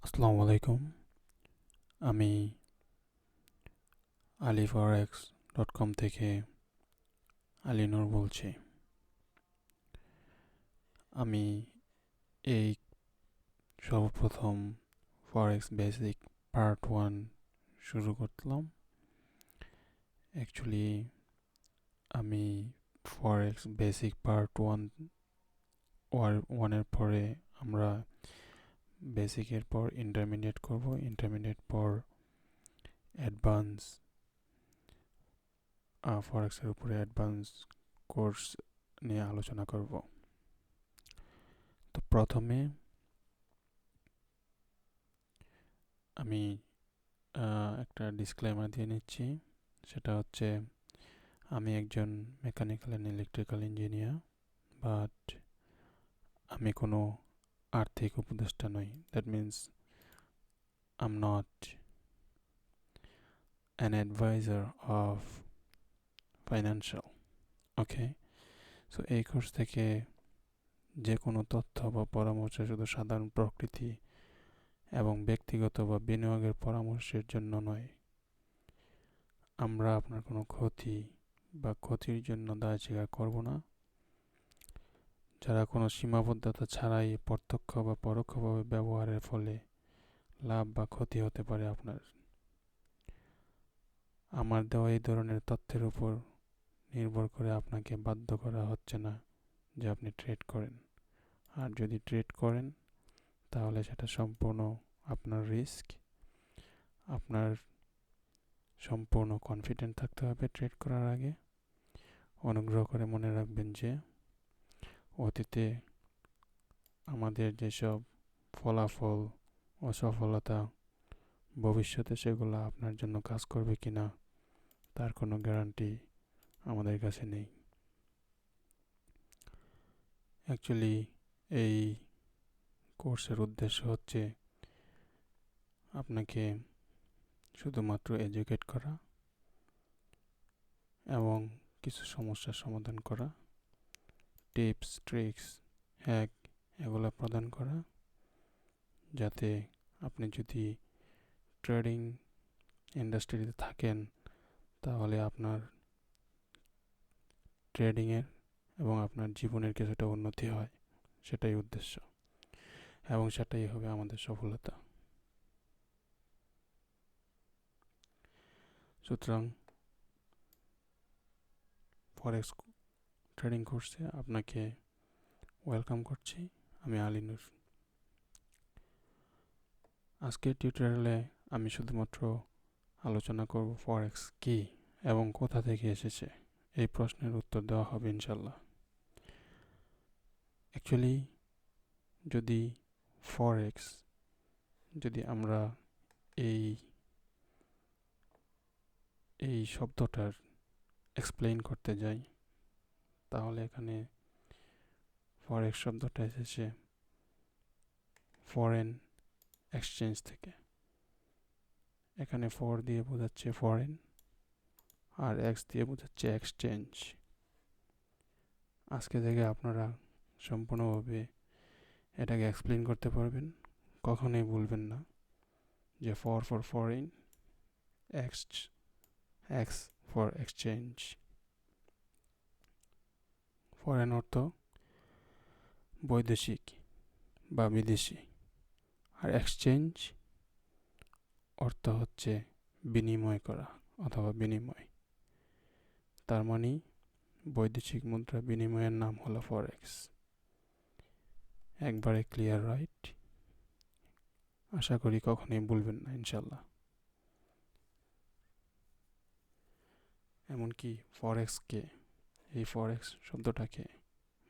আসসালামু আলাইকুম। আমি forex.com থেকে আলিনুর বলছি। আমি এই সর্বপ্রথম ফরেক্স বেসিক পার্ট 1 শুরু করলাম। অ্যাকচুয়ালি আমি ফরেক্স বেসিক পার্ট 1 এর পরে আমরা বেসিকের পর ইন্টারমিডিয়েট করব, ইন্টারমিডিয়েট পর অ্যাডভান্স ফরেক্সের উপরে অ্যাডভান্স কোর্স নিয়ে আলোচনা করব। তো প্রথমে আমি একটা ডিসক্লেমার দিয়ে নিচ্ছি। সেটা হচ্ছে আমি একজন mechanical and electrical engineer, but আমি কোনো আর্থিক উপদেষ্টা নই। That means I am not an adviser of financial. Okay, so এই কোর্স থেকে যে কোনো তথ্য বা পরামর্শ শুধু সাধারণ প্রকৃতি এবং ব্যক্তিগত বা বিনিয়োগের পরামর্শের জন্য নয়। আমরা আপনার কোনো ক্ষতি বা ক্ষতির জন্য দায় স্বীকার করব না। যারা কোনো সীমাবদ্ধতা ছাড়াই প্রত্যক্ষ বা পরোক্ষভাবে ব্যবহারের ফলে লাভ বা ক্ষতি হতে পারে আপনার। আমার দেওয়া এই ধরনের তথ্যের উপর নির্ভর করে আপনাকে বাধ্য করা হচ্ছে না যে আপনি ট্রেড করেন। আর যদি ট্রেড করেন তাহলে সেটা সম্পূর্ণ আপনার রিস্ক। আপনার সম্পূর্ণ কনফিডেন্ট থাকতে হবে ট্রেড করার আগে। অনুগ্রহ করে মনে রাখবেন যে অতীতে আমাদের যেসব ফলাফল ও সফলতা, ভবিষ্যতে সেগুলো আপনার জন্য কাজ করবে কিনা তার কোনো গ্যারান্টি আমাদের কাছে নেই। অ্যাকচুয়ালি এই কোর্সের উদ্দেশ্য হচ্ছে আপনাকে শুধুমাত্র এডুকেট করা এবং কিছু সমস্যার সমাধান করা, টিপস, ট্রিক্স, হ্যাক এগুলো প্রদান করা, যাতে আপনি যদি ট্রেডিং ইন্ডাস্ট্রিতে থাকেন তাহলে আপনার ট্রেডিংয়ের এবং আপনার জীবনের কিছুটা উন্নতি হয়। সেটাই উদ্দেশ্য এবং সেটাই হবে আমাদের সফলতা। সুতরাং ফরেক্স ট্রেডিং কোর্সে আপনাকে ওয়েলকাম করছি। আমি আলিনুর। আজকের টিউটোরিয়ালে আমি শুধুমাত্র আলোচনা করব ফরেক্স কী এবং কোথা থেকে এসেছে। এই প্রশ্নের উত্তর দেওয়া হবে ইনশাল্লাহ। অ্যাকচুয়ালি যদি ফরেক্স যদি আমরা এই এই শব্দটার এক্সপ্লেইন করতে যাই তাহলে এখানে ফরেক্স শব্দটা এসেছে ফরেন এক্সচেঞ্জ থেকে। এখানে ফর দিয়ে বোঝাচ্ছে ফরেন আর এক্স দিয়ে বোঝাচ্ছে এক্সচেঞ্জ। আজকে থেকে আপনারা সম্পূর্ণভাবে এটাকে এক্সপ্লেইন করতে পারবেন। কখনোই ভুলবেন না যে for foreign, x x for exchange. Foreign অর্থ বৈদেশিক বা বিদেশি, আর এক্সচেঞ্জ অর্থ হচ্ছে বিনিময় করা অথবা বিনিময়। তার মানে বৈদেশিক মুদ্রা বিনিময়ের নাম হলো ফরেক্স। একবারে ক্লিয়ার, রাইট? আশা করি কখনোই ভুলবেন না ইনশাল্লাহ। এমনকি ফরেক্সকে, এই ফরেক্স শব্দটাকে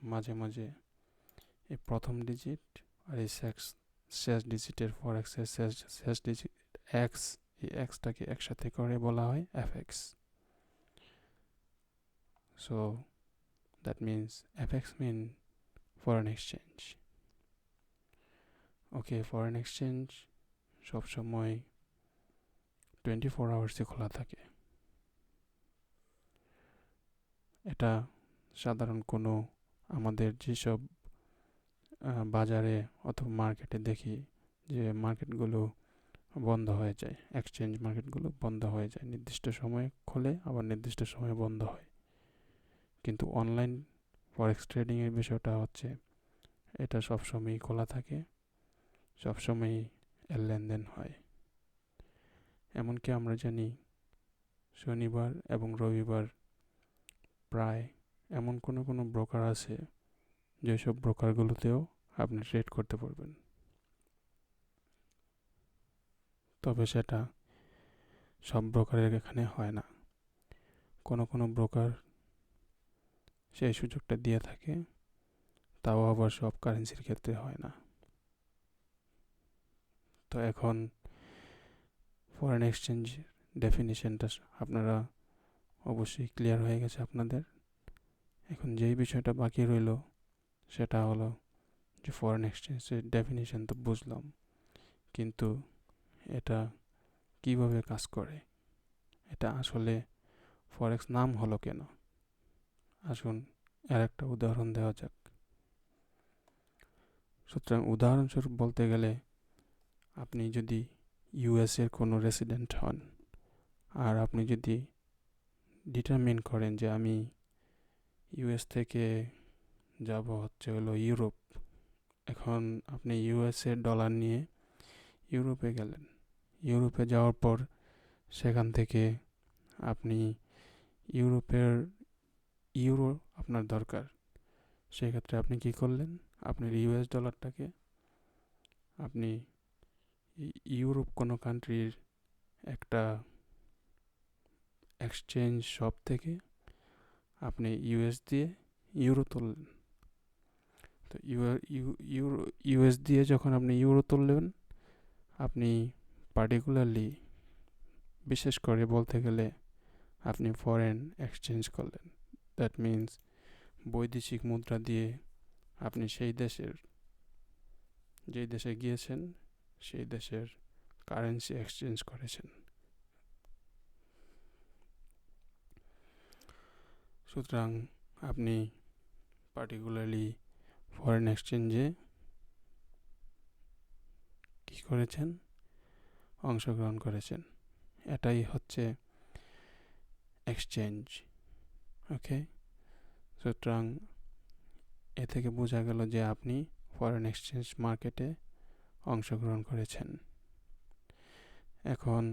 মাঝে মাঝে এই প্রথম ডিজিট আর এই শেষ ডিজিটের ফরেক্সের শেষ ডিজিট এক্স, এই এক্সটাকে একসাথে করে বলা হয় FX. So that means FX mean foreign exchange. Okay, foreign exchange সবসময় 24 আওয়ার্সই খোলা থাকে। এটা সাধারণ কোনো আমাদের যেসব বাজারে অথবা মার্কেটে দেখি যে মার্কেটগুলো বন্ধ হয়ে যায়, এক্সচেঞ্জ মার্কেটগুলো বন্ধ হয়ে যায়, নির্দিষ্ট সময়ে খোলে আবার নির্দিষ্ট সময়ে বন্ধ হয়। কিন্তু অনলাইন ফরেক্স ট্রেডিংয়ের বিষয়টা হচ্ছে এটা সবসময়ই খোলা থাকে, সবসময়ই এর লেনদেন হয়। এমনকি আমরা জানি শনিবার এবং রবিবার প্রায় এমন কোনো কোনো ব্রোকার আছে যেসব ব্রোকারগুলোতেও আপনি ট্রেড করতে পারবেন। তবে সেটা সব ব্রোকারের এখানে হয় না। কোনো কোনো ব্রোকার সেই সুযোগটা দিয়ে থাকে, তাও আবার সব কারেন্সির ক্ষেত্রে হয় না। তো এখন ফরেন এক্সচেঞ্জ ডেফিনিশনটা আপনারা অবশ্যই ক্লিয়ার হয়ে গেছে আপনাদের। এখন যেই বিষয়টা বাকি রইল সেটা হলো যে ফরেন এক্সচেঞ্জের ডেফিনিশন তো বুঝলাম, কিন্তু এটা কিভাবে কাজ করে, এটা আসলে ফরেক্স নাম হলো কেন, আসুন এর একটা উদাহরণ দেওয়া যাক। সুতরাং উদাহরণস্বরূপ বলতে গেলে আপনি যদি ইউএসের কোনো রেসিডেন্ট হন আর আপনি যদি ডিটারমিন করেন যে আমি ইউএস থেকে যাব হচ্ছে হলো ইউরোপ, এখন আপনি ইউএসের ডলার নিয়ে ইউরোপে গেলেন। ইউরোপে যাওয়ার পর সেখান থেকে আপনি ইউরোপের ইউরো আপনার দরকার, সেক্ষেত্রে আপনি কি করলেন, আপনার ইউএস ডলারটাকে আপনি ইউরোপ কোনো কান্ট্রির একটা এক্সচেঞ্জ শপ থেকে আপনি ইউএস দিয়ে ইউরো তুললেন। তো ইউএস দিয়ে যখন আপনি ইউরো তুললেন, আপনি পার্টিকুলারলি বিশেষ করে বলতে গেলে আপনি ফরেন এক্সচেঞ্জ করলেন। দ্যাট মিন্স বৈদেশিক মুদ্রা দিয়ে আপনি সেই দেশের, যেই দেশে গিয়েছেন সেই দেশের কারেন্সি এক্সচেঞ্জ করেছেন। সুতরাং আপনি পার্টিকুলারলি ফরেন এক্সচেঞ্জে কী করেছেন, অংশগ্রহণ করেছেন। এটাই হচ্ছে এক্সচেঞ্জ। ওকে, সুতরাং এ থেকে বোঝা গেল যে আপনি ফরেন এক্সচেঞ্জ মার্কেটে অংশগ্রহণ করেছেন। এখন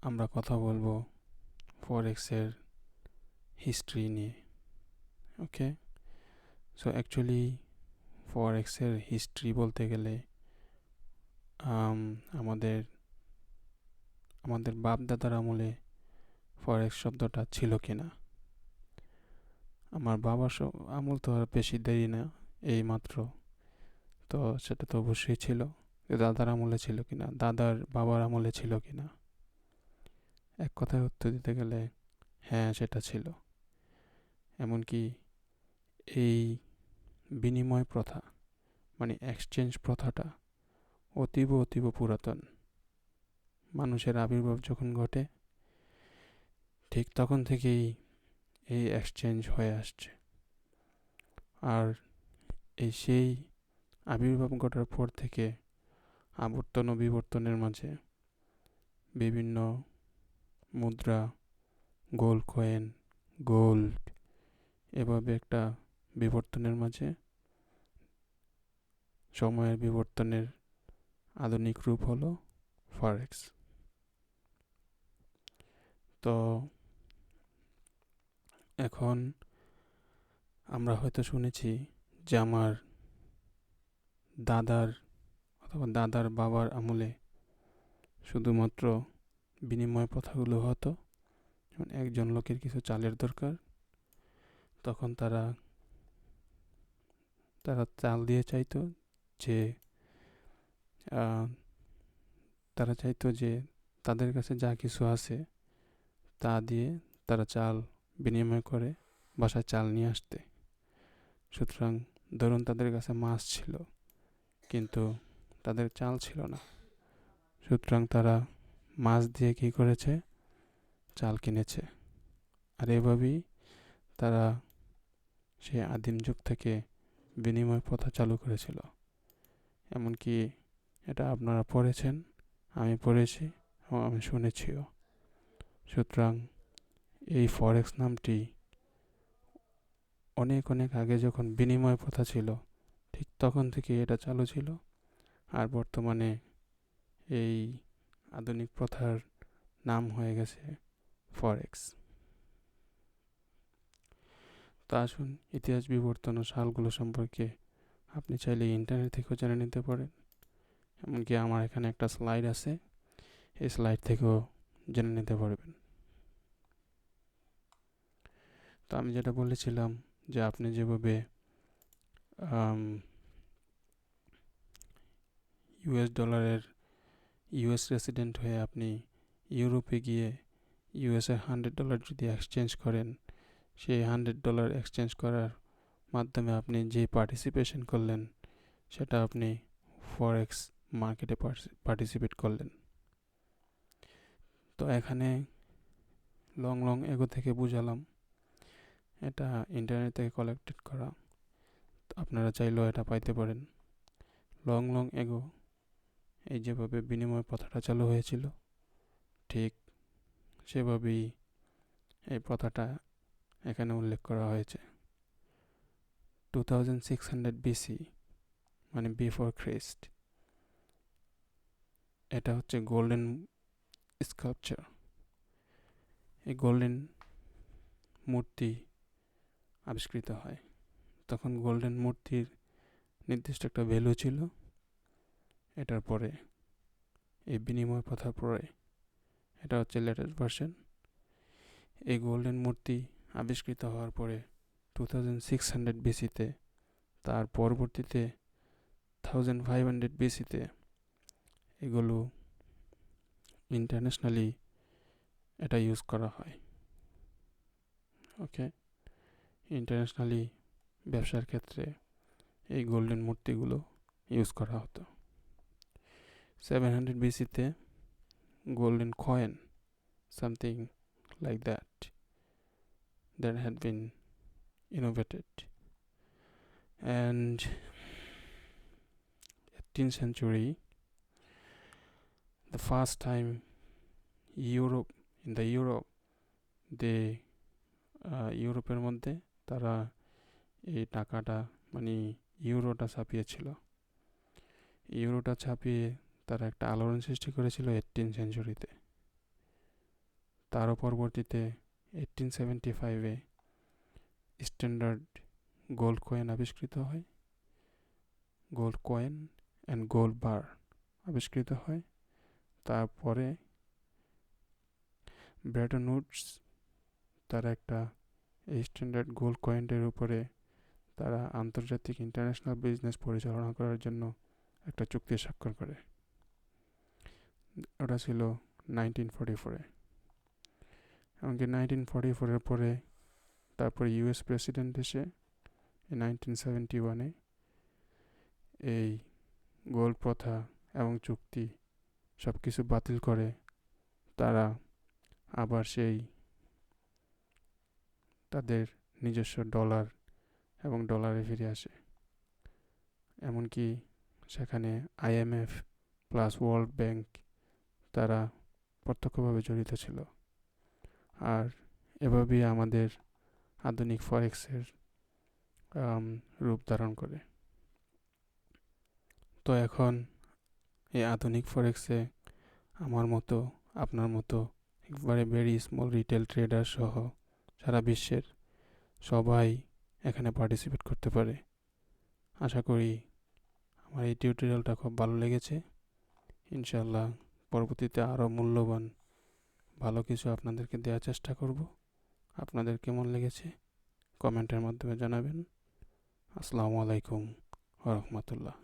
আমরা কথা বলবো ফরেক্সের হিস্ট্রি নিয়ে। ওকে, সো অ্যাকচুয়ালি ফরেক্সের হিস্ট্রি বলতে গেলে আমাদের আমাদের বাপ-দাদার আমলে ফরেক্স শব্দটা ছিল কিনা। আমার বাবার আমল তো আর বেশি দেরি না, এই মাত্র, তো সেটা তো অবশ্যই ছিল। দাদার আমলে ছিল কিনা, দাদার বাবার আমলে ছিল কিনা, এক কথায় উত্তর দিতে গেলে হ্যাঁ সেটা ছিল। এমনকি এই বিনিময় প্রথা মানে এক্সচেঞ্জ প্রথাটা অতীব অতীব পুরাতন। মানুষের আবির্ভাব যখন ঘটে ঠিক তখন থেকেই এই এক্সচেঞ্জ হয়ে আসছে। আর এই সেই আবির্ভাব ঘটার পর থেকে আবর্তন ও বিবর্তনের মাঝে বিভিন্ন মুদ্রা, গোল্ড কয়েন, গোল্ড, এভাবে একটা বিবর্তনের মাঝে সময়ের বিবর্তনের আধুনিক রূপ হলো ফরেক্স। তো এখন আমরা হয়তো শুনেছি যে আমার দাদার অথবা দাদার বাবার আমলে শুধুমাত্র বিনিময় প্রথাগুলো হতো। যেমন একজন লোকের কিছু চালের দরকার, তখন তারা চাল দিয়ে চাইতো যে তারা চাইতো যে তাদের কাছে যা কিছু আছে তা দিয়ে তারা চাল বিনিময় করে বাসায় চাল নিয়ে আসতে। সুতরাং ধরুন তাদের কাছে মাছ ছিল কিন্তু তাদের চাল ছিল না, সুতরাং তারা মাছ দিয়ে কী করেছে, চাল কিনেছে। আর এভাবেই তারা সে আদিম যুগ থেকে বিনিময় প্রথা চালু করেছিল। এমনকি এটা আপনারা পড়েছেন, আমি পড়েছি এবং আমি শুনেছিও। সুতরাং এই ফরেক্স নামটি অনেক অনেক আগে যখন বিনিময় প্রথা ছিল, ঠিক তখন থেকে এটা চালু ছিল। আর বর্তমানে এই আধুনিক প্রথার নাম হয়ে গেছে ফরেক্স। তো আসুন, ইতিহাস বিবর্তন ও সালগুলো সম্পর্কে আপনি চাইলে ইন্টারনেট থেকেও জেনে নিতে পারেন। এমনকি আমার এখানে একটা স্লাইড আছে, এই স্লাইড থেকেও জেনে নিতে পারবেন। তো আমি যেটা বলেছিলাম যে আপনি যেভাবে ইউএস ডলারের ইউএস রেসিডেন্ট হয়ে আপনি ইউরোপে গিয়ে ইউএসএ $100 যদি এক্সচেঞ্জ করেন, সেই $100 এক্সচেঞ্জ করার মাধ্যমে আপনি যে পার্টিসিপেশন করলেন, সেটা আপনি ফরেক্স মার্কেটে পার্টিসিপেট করলেন। তো এখানে লং এগো থেকে বুঝালাম, এটা ইন্টারনেট থেকে কালেক্টেড করা, আপনারা চাইলেও এটা পাইতে পারেন। লং এগো এই যেভাবে বিনিময় প্রথাটা চালু হয়েছিল, ঠিক সেভাবেই এই প্রথাটা এখানে উল্লেখ করা হয়েছে। 2600 BC, মানে বিফোর খ্রিস্ট। এটা হচ্ছে গোল্ডেন স্কাল্পচার। এই গোল্ডেন মূর্তি আবিষ্কৃত হয়। তখন গোল্ডেন মূর্তির নির্দিষ্ট একটা ভ্যালু ছিল। এটার পরে এই বিনিময় প্রথার পরে এটা হচ্ছে লেটেস্ট ভার্সন। এই গোল্ডেন মূর্তি আবিষ্কৃত হওয়ার পরে 2600 BC-তে, তার পরবর্তীতে 1500 BC-তে এগুলো ইন্টারন্যাশনালি এটা ইউজ করা হয়। ওকে, ইন্টারন্যাশনালি ব্যবসার ক্ষেত্রে এই গোল্ডেন মূর্তিগুলো ইউজ করা হতো। 700 BC-তে golden coin, something like that had been innovated. And 18th century, the first time Europe, ইউরোপের মধ্যে তারা এই টাকাটা, মানে ইউরোটা ছাপিয়েছিল। ইউরোটা ছাপিয়ে তারা একটা আলোড়ন সৃষ্টি করেছিল 18th সেঞ্চুরিতে। তারও পরবর্তীতে 1875-এ স্ট্যান্ডার্ড গোল্ড কয়েন আবিষ্কৃত হয়। গোল্ড কয়েন অ্যান্ড গোল্ড বার আবিষ্কৃত হয়। তারপরে ব্রেটন উডস তারা একটা এই স্ট্যান্ডার্ড গোল্ড কয়েনের উপরে তারা আন্তর্জাতিক ইন্টারন্যাশনাল বিজনেস পরিচালনা করার জন্য একটা চুক্তি স্বাক্ষর করে। ওটা ছিল 1944-এ। এমনকি 1944-এর পরে তারপরে ইউএস প্রেসিডেন্ট এসে 1971-এ এই গোল্ড প্রথা এবং চুক্তি সব কিছু বাতিল করে তারা আবার সেই তাদের নিজস্ব ডলার এবং ডলারে ফিরে আসে। এমনকি সেখানে IMF প্লাস ওয়ার্ল্ড ব্যাংক তারা প্রত্যক্ষভাবে জড়িত ছিল। আর এভাবেই আমাদের আধুনিক ফরেক্সের রূপ ধারণ করে। তো এখন এই আধুনিক ফরেক্সে আমার মতো, আপনার মতো একবারে ভেরি স্মল রিটেল ট্রেডার সহ সারা বিশ্বের সবাই এখানে পার্টিসিপেট করতে পারে। আশা করি আমার এই টিউটোরিয়ালটা খুব ভালো লেগেছে। ইনশাল্লাহ পরবর্তীতে আরও মূল্যবান ভালো কিছু আপনাদেরকে দেওয়ার চেষ্টা করব। আপনাদের কেমন লেগেছে কমেন্টের মাধ্যমে জানাবেন। আসসালামু আলাইকুম ওয়া রাহমাতুল্লাহ।